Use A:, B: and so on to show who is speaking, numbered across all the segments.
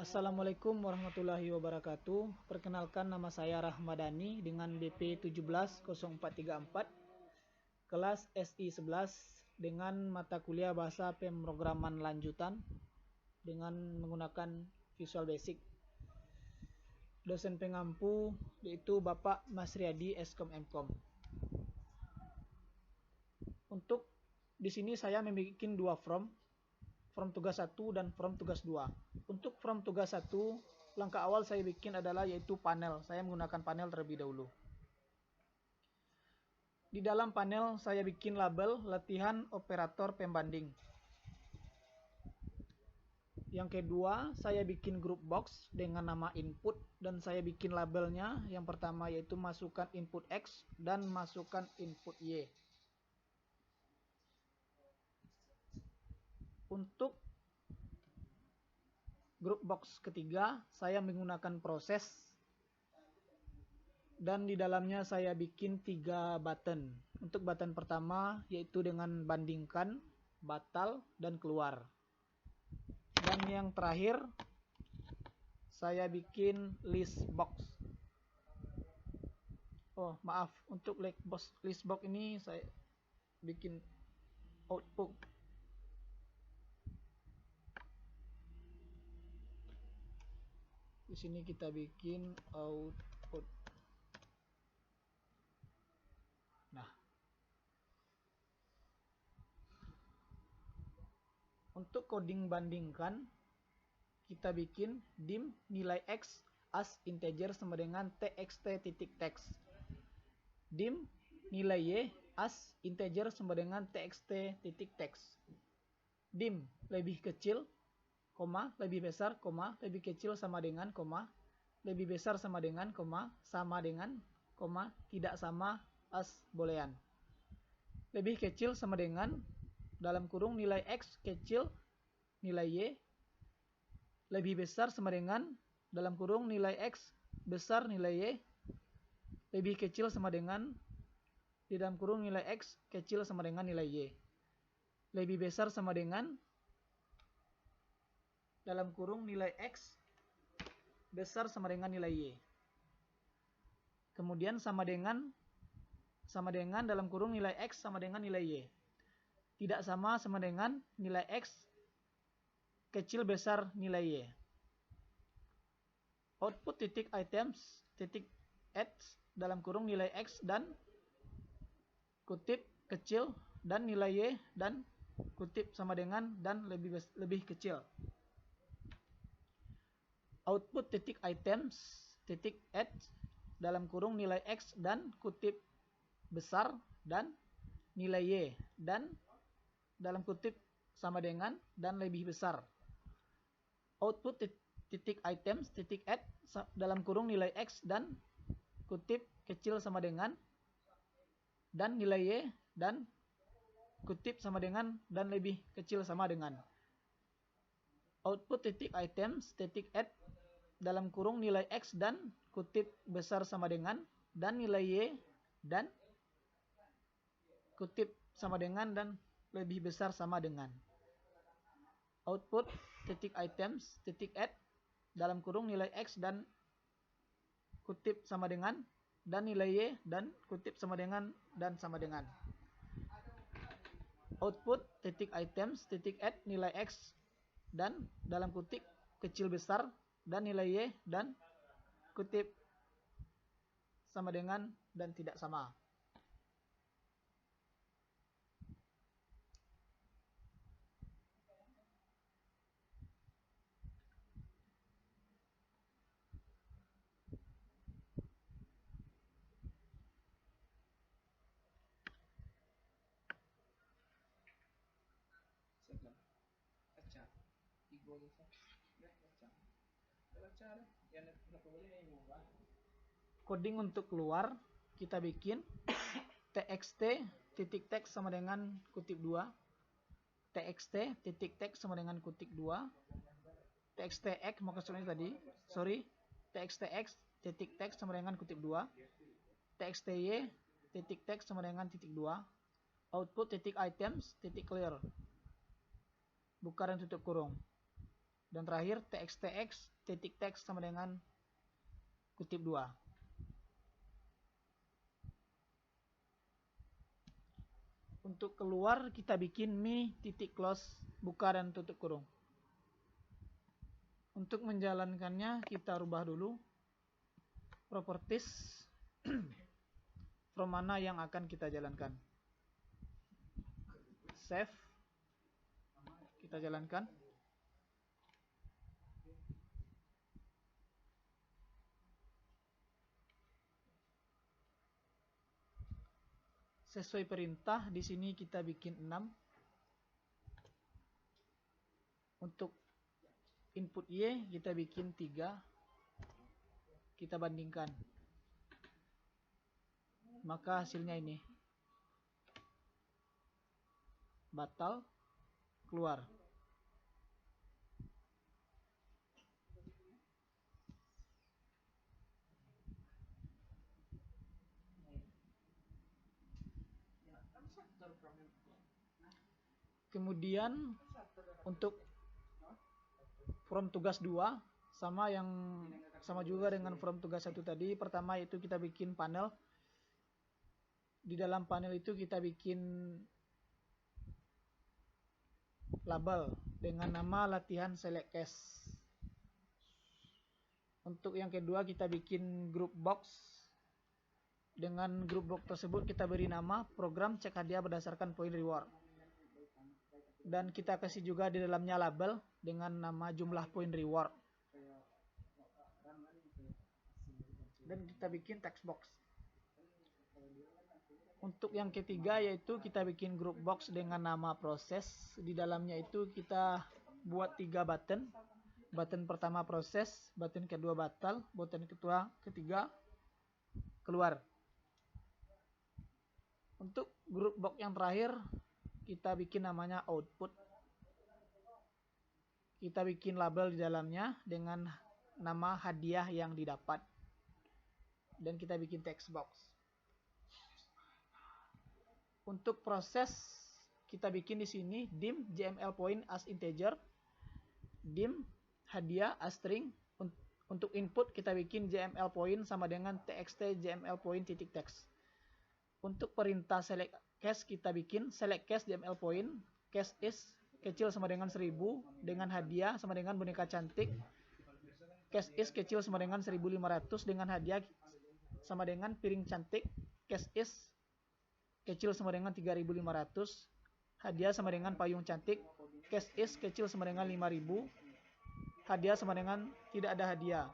A: Assalamualaikum warahmatullahi wabarakatuh. Perkenalkan, nama saya Rahmadani dengan BP 170434, kelas SI 11 dengan mata kuliah bahasa pemrograman lanjutan dengan menggunakan Visual Basic. Dosen pengampu yaitu Bapak Mas Riyadi Eskom Mkom. Untuk di sini saya membuat dua form tugas 1 dan form tugas 2. Untuk form tugas 1, langkah awal saya bikin adalah yaitu panel. Saya menggunakan panel terlebih dahulu. Di dalam panel saya bikin label latihan operator pembanding. Yang kedua, saya bikin group box dengan nama input dan saya bikin labelnya. Yang pertama yaitu masukkan input X dan masukkan input Y. Untuk group box ketiga, saya menggunakan proses dan di dalamnya saya bikin 3 button. Untuk button pertama yaitu dengan bandingkan, batal, dan keluar. Dan yang terakhir saya bikin list box. Oh maaf, untuk list box ini saya bikin output. Di sini kita bikin output. Nah, untuk coding bandingkan, kita bikin dim nilai X as integer sama dengan txt.text. Dim nilai Y as integer sama dengan txt.text. Dim lebih kecil, koma, lebih besar, koma, lebih kecil sama dengan, koma, lebih besar sama dengan, koma, tidak sama as boolean. Lebih kecil sama dengan, dalam kurung nilai X kecil nilai Y, lebih besar sama dengan, dalam kurung nilai X besar nilai Y, lebih kecil sama dengan, di dalam kurung nilai X kecil sama dengan nilai Y, lebih besar sama dengan, dalam kurung nilai X besar sama dengan nilai Y. Kemudian sama dengan dalam kurung nilai X sama dengan nilai Y. Tidak sama dengan nilai X kecil besar nilai Y. Output titik items titik X dalam kurung nilai X dan kutip kecil dan nilai Y dan kutip sama dengan dan lebih kecil. Output titik items titik X dalam kurung nilai X dan kutip besar dan nilai Y dan dalam kutip sama dengan dan lebih besar. Output titik items titik X dalam kurung nilai X dan kutip kecil sama dengan dan nilai Y dan kutip sama dengan dan lebih kecil sama dengan. Output titik items titik X dalam kurung nilai X dan kutip besar sama dengan dan nilai Y dan kutip sama dengan dan lebih besar sama dengan. Output titik items titik X dalam kurung nilai X dan kutip sama dengan dan nilai Y dan kutip sama dengan dan sama dengan. Output titik items titik X nilai X dan dalam kutip kecil besar dan nilai Y dan kutip sama dengan dan tidak sama. Coding untuk keluar kita bikin txt titik text sama dengan kutip 2, txt titik text sama dengan kutip 2, txtx maksudnya tadi, txtx titik text sama dengan kutip 2, txty titik text sama dengan titik 2, output titik items titik clear, buka dan tutup kurung. Dan terakhir txtx titik text sama dengan kutip 2. Untuk keluar kita bikin mi titik close buka dan tutup kurung. Untuk menjalankannya kita rubah dulu properties from mana yang akan kita jalankan. Save, kita jalankan. Sesuai perintah di sini kita bikin 6. Untuk input Y kita bikin 3. Kita bandingkan. Maka hasilnya ini. Batal, keluar. Kemudian untuk from tugas 2 sama juga dengan from tugas 1 tadi. Pertama itu kita bikin panel. Di dalam panel itu kita bikin label dengan nama latihan select case. Untuk yang kedua kita bikin group box. Dengan group box tersebut kita beri nama program cek hadiah berdasarkan point reward. Dan kita kasih juga di dalamnya label dengan nama jumlah point reward. Dan kita bikin text box. Untuk yang ketiga yaitu kita bikin group box dengan nama proses. Di dalamnya itu kita buat 3 button. Button pertama proses, button kedua batal, button ketiga keluar. Untuk group box yang terakhir kita bikin namanya output. Kita bikin label di dalamnya dengan nama hadiah yang didapat. Dan kita bikin text box. Untuk proses kita bikin di sini dim JML point as integer, dim hadiah as string. Untuk input kita bikin JML point sama dengan txt JML point titik text. Untuk perintah select case kita bikin select case JML point, case is kecil sama dengan 1000 dengan hadiah sama dengan boneka cantik. Case is kecil sama dengan 1500 dengan hadiah sama dengan piring cantik. Case is kecil sama dengan 3500, hadiah sama dengan payung cantik. Case is kecil sama dengan 5000, hadiah sama dengan tidak ada hadiah.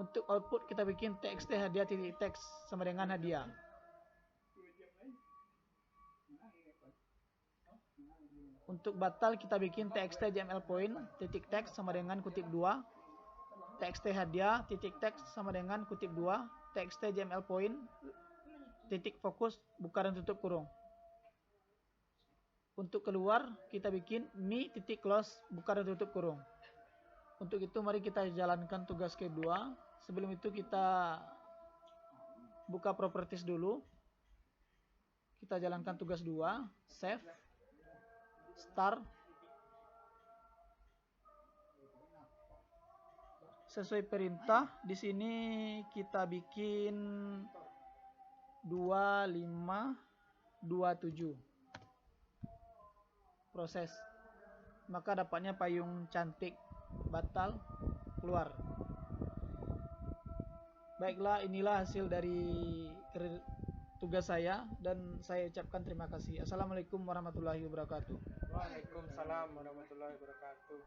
A: Untuk output kita bikin txt hadiah titik text sama dengan hadiah. Untuk batal kita bikin txt JML point titik text sama dengan kutip 2, txt hadiah titik text sama dengan kutip 2, txt JML point titik fokus buka dan tutup kurung. Untuk keluar kita bikin mi titik close buka dan tutup kurung. Untuk itu mari kita jalankan tugas kedua. Sebelum itu kita buka properties dulu. Kita jalankan tugas 2, save, start. Sesuai perintah di sini kita bikin 2527 proses. Maka dapatnya payung cantik, batal, keluar. Baiklah, inilah hasil dari tugas saya dan saya ucapkan terima kasih. Assalamualaikum warahmatullahi wabarakatuh.
B: Waalaikumsalam warahmatullahi wabarakatuh.